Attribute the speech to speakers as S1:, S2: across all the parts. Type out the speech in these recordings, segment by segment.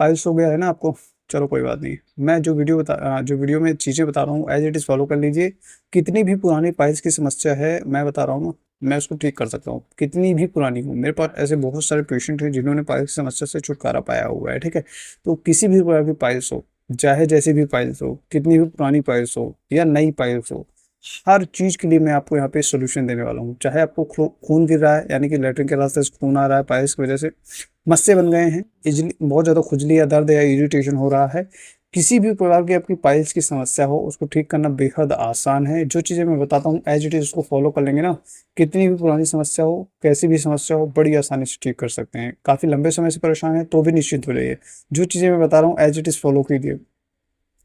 S1: Piles हो गया है ना आपको। चलो कोई बात नहीं, मैं जो वीडियो में चीज़ें बता रहा हूँ एज इट इज़ फॉलो कर लीजिए। कितनी भी पुरानी पाइल्स की समस्या है मैं बता रहा हूँ ना, मैं उसको ठीक कर सकता हूँ, कितनी भी पुरानी हो। मेरे पास ऐसे बहुत सारे पेशेंट हैं जिन्होंने पाइल्स की समस्या से छुटकारा पाया हुआ है, ठीक है। तो किसी भी प्रकार की पाइल्स हो, चाहे जैसी भी पाइल्स हो, कितनी भी पुरानी पाइल्स हो या नई पाइल्स हो, हर चीज के लिए मैं आपको यहाँ पे सोल्यूशन देने वाला हूँ। चाहे आपको खून गिर रहा है, यानी कि लेटरिन के रास्ते से खून आ रहा है, पाइल्स की वजह से मस्से बन गए हैं, इजली बहुत ज्यादा खुजली या दर्द या इरिटेशन हो रहा है, किसी भी प्रकार की आपकी पाइल्स की समस्या हो, उसको ठीक करना बेहद आसान है। जो चीजें मैं बताता हूँ एज इट इज उसको फॉलो कर लेंगे ना, कितनी भी पुरानी समस्या हो, कैसी भी समस्या हो, बड़ी आसानी से ठीक कर सकते हैं। काफी लंबे समय से परेशान है तो भी निश्चिंत हो जाइए। जो चीजें मैं बता रहा हूँ एज इट इज फॉलो कीजिए।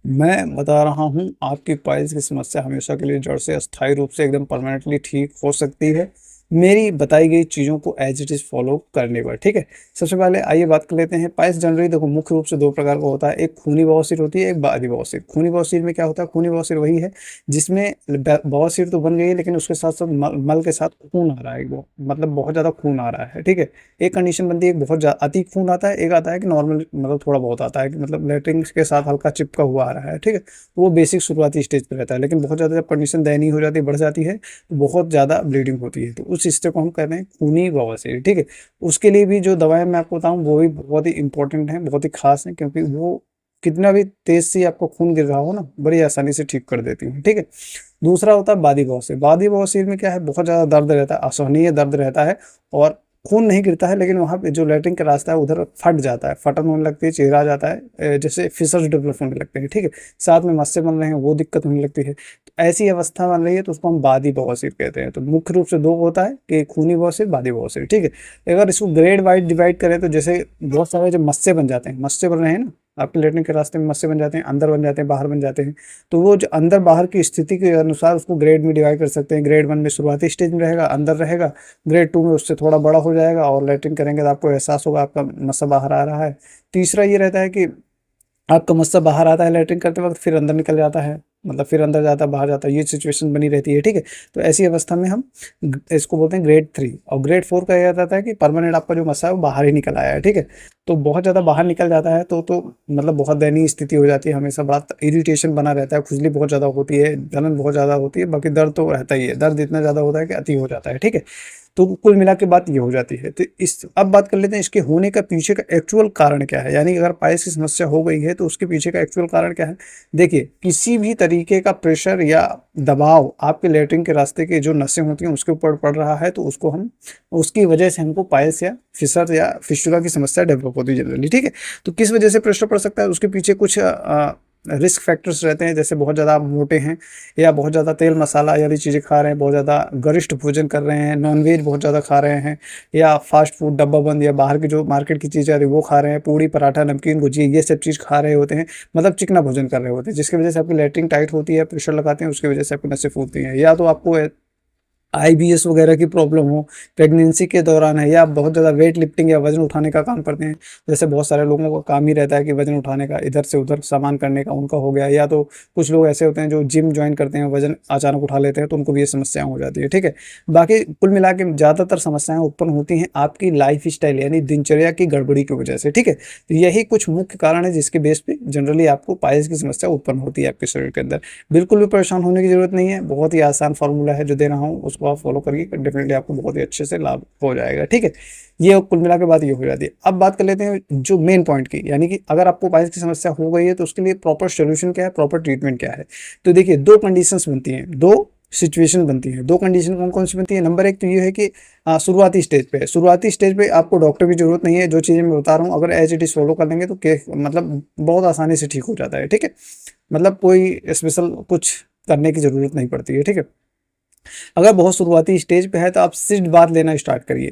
S1: मैं बता रहा हूँ आपकी पाइल्स की समस्या हमेशा के लिए जड़ से अस्थायी रूप से एकदम परमानेंटली ठीक हो सकती है, मेरी बताई गई चीज़ों को एज इट इज़ फॉलो करने पर, ठीक है। सबसे पहले आइए बात कर लेते हैं। पाइल्स जनरली देखो मुख्य रूप से दो प्रकार का होता है, एक खूनी बवासीर होती है, एक बादी बवासीर। खूनी बवासीर में क्या होता है, खूनी बवासीर वही है जिसमें बवासीर तो बन गई है लेकिन उसके साथ साथ मल के साथ खून आ रहा है, मतलब बहुत ज़्यादा खून आ रहा है, ठीक है। एक कंडीशन बनती है, एक बहुत अति खून आता है, एक आता है कि नॉर्मल मतलब थोड़ा बहुत आता है, कि मतलब लेटरिन के साथ हल्का चिपका हुआ आ रहा है, ठीक है। तो वो बेसिक शुरुआती स्टेज पर रहता है, लेकिन बहुत ज़्यादा जब कंडीशन दयनीय हो जाती है, बढ़ जाती है, तो बहुत ज़्यादा ब्लीडिंग होती है, तो उस हिस्से को हम कह रहे हैं खूनी बवासीर, ठीक है। उसके लिए भी जो दवाएं मैं आपको बताऊं वो भी बहुत ही इंपॉर्टेंट है, बहुत ही खास है, क्योंकि वो कितना भी तेज से आपको खून गिर रहा हो ना, बड़ी आसानी से ठीक कर देती है, ठीक है। दूसरा होता है बादी बवासीर। बादी बवासीर में क्या है, बहुत ज़्यादा दर्द रहता है, असहनीय दर्द रहता है, और खून नहीं गिरता है, लेकिन वहाँ पे जो लैट्रिन का रास्ता है उधर फट जाता है, फटन होने लगती है, चेहरा आ जाता है, जैसे फिसर्स डेवलप होने लगते हैं, ठीक है। साथ में मस्से बन रहे हैं, वो दिक्कत होने लगती है। तो ऐसी अवस्था बन रही है तो उसको हम बादी बवासीर कहते हैं। तो मुख्य रूप से दो होता है कि खूनी बवासीर, बादी बवासीर, ठीक है। अगर इसको ग्रेड वाइज डिवाइड करें तो जैसे बहुत सारे जो मस्से बन जाते हैं, मस्से बन रहे हैं ना आपके लेटरिन के रास्ते में, मस्से बन जाते हैं, अंदर बन जाते हैं, बाहर बन जाते हैं, तो वो जो अंदर बाहर की स्थिति के अनुसार उसको ग्रेड में डिवाइड कर सकते हैं। ग्रेड 1 में शुरुआती स्टेज में रहेगा, अंदर रहेगा। ग्रेड 2 में उससे थोड़ा बड़ा हो जाएगा और लेटरिन करेंगे तो आपको एहसास होगा आपका मस्सा बाहर आ रहा है। तीसरा ये रहता है कि आपका मस्सा बाहर आता है लेटरिन करते वक्त, फिर अंदर निकल जाता है, मतलब फिर अंदर जाता है बाहर जाता है, ये सिचुएशन बनी रहती है, ठीक है। तो ऐसी अवस्था में हम इसको बोलते हैं ग्रेड 3। और ग्रेड 4 का यह जाता है कि परमानेंट आपका जो मस्सा है वो बाहर ही निकल आया है, ठीक है। तो बहुत ज़्यादा बाहर निकल जाता है तो मतलब बहुत दयनीय स्थिति हो जाती है, हमेशा बड़ा इरिटेशन बना रहता है, खुजली बहुत ज़्यादा होती है, जलन बहुत ज़्यादा होती है, बाकी दर्द तो रहता ही है, दर्द इतना ज़्यादा होता है कि अति हो जाता है, ठीक है। तो कुल मिला के बात ये हो जाती है। तो इस अब बात कर लेते हैं इसके होने का पीछे का एक्चुअल कारण क्या है, यानी अगर पाइल्स की समस्या हो गई है तो उसके पीछे का एक्चुअल कारण क्या है। देखिए, किसी भी तरीके का प्रेशर या दबाव आपके लेटरिन के रास्ते के जो नसें होती हैं उसके ऊपर पड़ रहा है, तो उसको हम उसकी वजह से हमको पाइल्स या फिसर या फिस्टुला की समस्या डेवलप होती है जनरली, ठीक है। तो किस वजह से प्रेशर पड़ सकता है, उसके पीछे कुछ रिस्क फैक्टर्स रहते हैं, जैसे बहुत ज़्यादा आप मोटे हैं, या बहुत ज़्यादा तेल मसाला वाली चीज़ें खा रहे हैं, बहुत ज़्यादा गरिष्ठ भोजन कर रहे हैं, नॉनवेज बहुत ज़्यादा खा रहे हैं, या फास्ट फूड डब्बा बंद या बाहर की जो मार्केट की चीज़ें आ रही वो खा रहे हैं, पूड़ी पराठा नमकीन भुजिया ये सब चीज़ खा रहे होते हैं, मतलब चिकना भोजन कर रहे होते हैं, जिसकी वजह से आपकी लेटरिन टाइट होती है, प्रेशर लगाते हैं उसकी वजह से आपकी नसें फूलती हैं। या तो आपको आईबीएस वगैरह की प्रॉब्लम हो, प्रेगनेंसी के दौरान है, या बहुत ज़्यादा वेट लिफ्टिंग या वजन उठाने का काम करते हैं, जैसे बहुत सारे लोगों का काम ही रहता है कि वजन उठाने का, इधर से उधर सामान करने का उनका हो गया, या तो कुछ लोग ऐसे होते हैं जो जिम ज्वाइन करते हैं, वजन अचानक उठा लेते हैं, तो उनको भी ये समस्याएं हो जाती है, ठीक है। बाकी कुल मिला के ज़्यादातर समस्याएं उत्पन्न होती हैं आपकी लाइफ स्टाइल यानी दिनचर्या की गड़बड़ी की वजह से, ठीक है। तो यही कुछ मुख्य कारण है जिसके बेस पे जनरली आपको पाइल्स की समस्या उत्पन्न होती है आपके शरीर के अंदर। बिल्कुल भी परेशान होने की जरूरत नहीं है, बहुत ही आसान फार्मूला है जो दे रहा हूँ, उसको आप फॉलो करिए, डेफिनेटली आपको बहुत ही अच्छे से लाभ हो जाएगा, ठीक है। ये कुल मिला के बात ये हो जाती है। अब बात कर लेते हैं जो मेन पॉइंट की, यानी कि अगर आपको पाइल्स की समस्या हो गई है तो उसके लिए प्रॉपर सोल्यूशन क्या है, प्रॉपर ट्रीटमेंट क्या है। तो देखिए, दो कंडीशंस बनती हैं, दो सिचुएशन बनती है। दो कंडीशन कौन कौन सी बनती है, नंबर एक तो ये है कि शुरुआती स्टेज पे है, शुरुआती स्टेज पे आपको डॉक्टर की जरूरत नहीं है, जो चीज़ें मैं बता रहा हूँ अगर एज इट इज फॉलो कर लेंगे तो मतलब बहुत आसानी से ठीक हो जाता है, ठीक है। मतलब कोई स्पेशल कुछ करने की जरूरत नहीं पड़ती है, ठीक है। अगर बहुत शुरुआती स्टेज पे है तो आप सिर्फ बात लेना स्टार्ट करिए,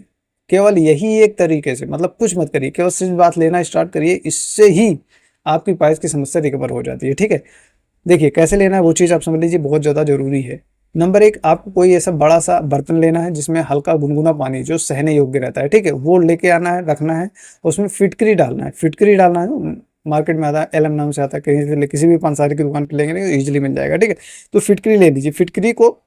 S1: केवल यही एक तरीके से, मतलब कुछ मत करिए, केवल सिर्फ बात लेना स्टार्ट करिए, इससे ही आपकी पाइल्स की समस्या रिकवर हो जाती है, ठीक है। देखिए कैसे लेना है वो चीज़ आप समझ लीजिए, बहुत ज़्यादा जरूरी है। नंबर एक, आपको कोई ऐसा बड़ा सा बर्तन लेना है जिसमें हल्का गुनगुना पानी जो सहने योग्य रहता है, ठीक है, वो लेके आना है, रखना है। उसमें फिटकरी डालना है, फिटकरी डालना है, मार्केट में आता है एलएम नाम से आता है, कहीं से किसी भी पंसारी की दुकान पर लेंगे इजीली मिल जाएगा, ठीक है। तो फिटकरी ले लीजिए, फिटकरी को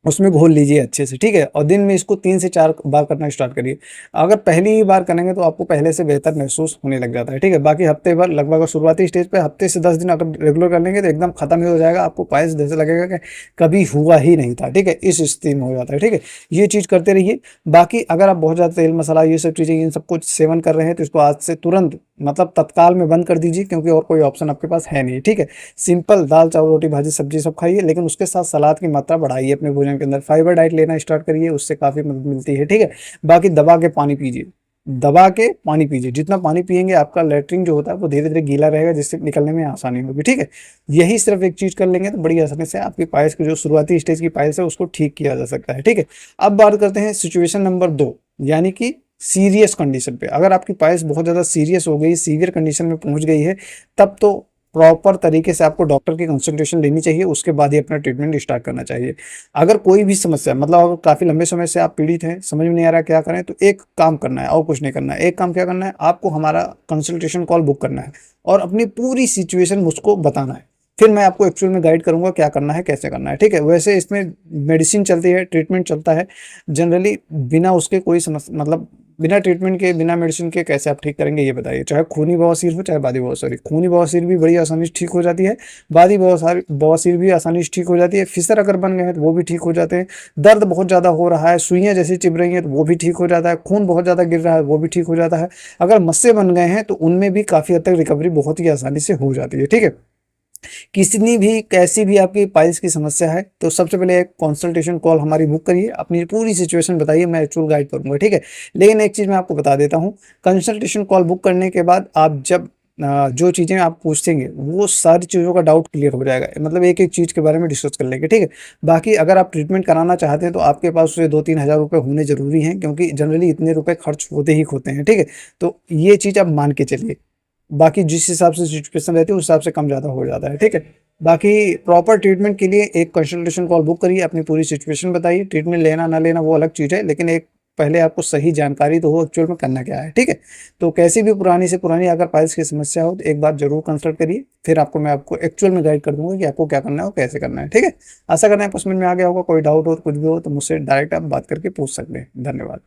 S1: उसमें घोल लीजिए अच्छे से, ठीक है। और दिन में इसको 3 से 4 बार करना स्टार्ट करिए। अगर पहली ही बार करेंगे तो आपको पहले से बेहतर महसूस होने लग जाता है, ठीक है। बाकी हफ्ते भर लगभग शुरुआती स्टेज पे हफ्ते से 10 दिन अगर रेगुलर कर लेंगे तो एकदम खत्म ही हो जाएगा। आपको पायल्स जैसे लगेगा कि कभी हुआ ही नहीं था, ठीक है। इस स्थिति में हो जाता है, ठीक है। ये चीज़ करते रहिए। बाकी अगर आप बहुत ज़्यादा तेल मसाला ये सब चीज़ें इन सब कुछ सेवन कर रहे हैं तो इसको आज से तुरंत मतलब तत्काल में बंद कर दीजिए, क्योंकि और कोई ऑप्शन आपके पास है नहीं, ठीक है। सिंपल दाल चावल रोटी भाजी सब्जी सब खाइए, लेकिन उसके साथ सलाद की मात्रा बढ़ाइए अपने भोजन के अंदर। फाइबर डाइट लेना स्टार्ट करिए, उससे काफ़ी मदद मिलती है, ठीक है। बाकी दबा के पानी पीजिए, दबा के पानी पीजिए। जितना पानी पिएंगे आपका लेटरिन जो होता है वो धीरे धीरे गीला रहेगा, जिससे निकलने में आसानी होगी, ठीक है। यही सिर्फ एक चीज़ कर लेंगे तो बड़ी आसानी से आपकी पाइल्स की जो शुरुआती स्टेज की पाइल्स है उसको ठीक किया जा सकता है, ठीक है। अब बात करते हैं सिचुएशन नंबर 2, यानी कि सीरियस कंडीशन पे। अगर आपकी पाइल्स बहुत ज़्यादा सीरियस हो गई, सीवियर कंडीशन में पहुंच गई है, तब तो प्रॉपर तरीके से आपको डॉक्टर की कंसल्टेशन लेनी चाहिए, उसके बाद ही अपना ट्रीटमेंट स्टार्ट करना चाहिए। अगर कोई भी समस्या मतलब अगर काफ़ी लंबे समय से आप पीड़ित हैं, समझ में नहीं आ रहा क्या करें, तो एक काम करना है और कुछ नहीं करना है। एक काम क्या करना है, आपको हमारा कंसल्टेशन कॉल बुक करना है और अपनी पूरी सिचुएशन मुझको बताना है। फिर मैं आपको एक्चुअल में गाइड करूंगा क्या करना है कैसे करना है, ठीक है। वैसे इसमें मेडिसिन चलती है, ट्रीटमेंट चलता है जनरली। बिना उसके कोई समस्या मतलब बिना ट्रीटमेंट के बिना मेडिसिन के कैसे आप ठीक करेंगे ये बताइए। चाहे खूनी बवासीर हो चाहे बादी बवासीर, खूनी बवासीर भी बड़ी आसानी से ठीक हो जाती है, बादी बवासीर भी आसानी से ठीक हो जाती है। फिसर अगर बन गए हैं तो वो भी ठीक हो जाते हैं। दर्द बहुत ज़्यादा हो रहा है, सुइयाँ जैसी चिभ रही हैं तो वो भी ठीक हो जाता है। खून बहुत ज़्यादा गिर रहा है वो भी ठीक हो जाता है। अगर मस्से बन गए हैं तो उनमें भी काफ़ी हद तक रिकवरी बहुत ही आसानी से हो जाती है, ठीक है। कितनी भी कैसी भी आपकी पाइल्स की समस्या है तो सबसे पहले एक कंसल्टेशन कॉल हमारी बुक करिए, अपनी पूरी सिचुएशन बताइए, मैं एक्चुअल गाइड करूंगा, ठीक है। लेकिन एक चीज़ मैं आपको बता देता हूँ, कंसल्टेशन कॉल बुक करने के बाद आप जब जो चीज़ें आप पूछेंगे वो सारी चीज़ों का डाउट क्लियर हो जाएगा। मतलब एक एक चीज़ के बारे में डिस्कस कर लेंगे, ठीक है। बाकी अगर आप ट्रीटमेंट कराना चाहते हैं तो आपके पास उसे 2-3 हज़ार रुपये होने जरूरी हैं, क्योंकि जनरली इतने रुपए खर्च होते ही होते हैं, ठीक है। तो ये चीज़ आप मान के चलिए। बाकी जिस हिसाब से सिचुएशन रहती है उस हिसाब से कम ज़्यादा हो जाता है, ठीक है। बाकी प्रॉपर ट्रीटमेंट के लिए एक कंसल्टेशन कॉल बुक करिए, अपनी पूरी सिचुएशन बताइए। ट्रीटमेंट लेना ना लेना वो अलग चीज़ है, लेकिन एक पहले आपको सही जानकारी तो हो एक्चुअल में करना क्या है, ठीक है। तो कैसी भी पुरानी से पुरानी अगर पाइल्स की समस्या हो तो एक बार जरूर कंसल्ट करिए, फिर मैं आपको एक्चुअल में गाइड कर दूंगा कि आपको क्या करना है और कैसे करना है, ठीक है। आशा करना है आपको समझ में आ गया होगा। कोई डाउट हो कुछ भी हो तो मुझसे डायरेक्ट आप बात करके पूछ सकते हैं। धन्यवाद।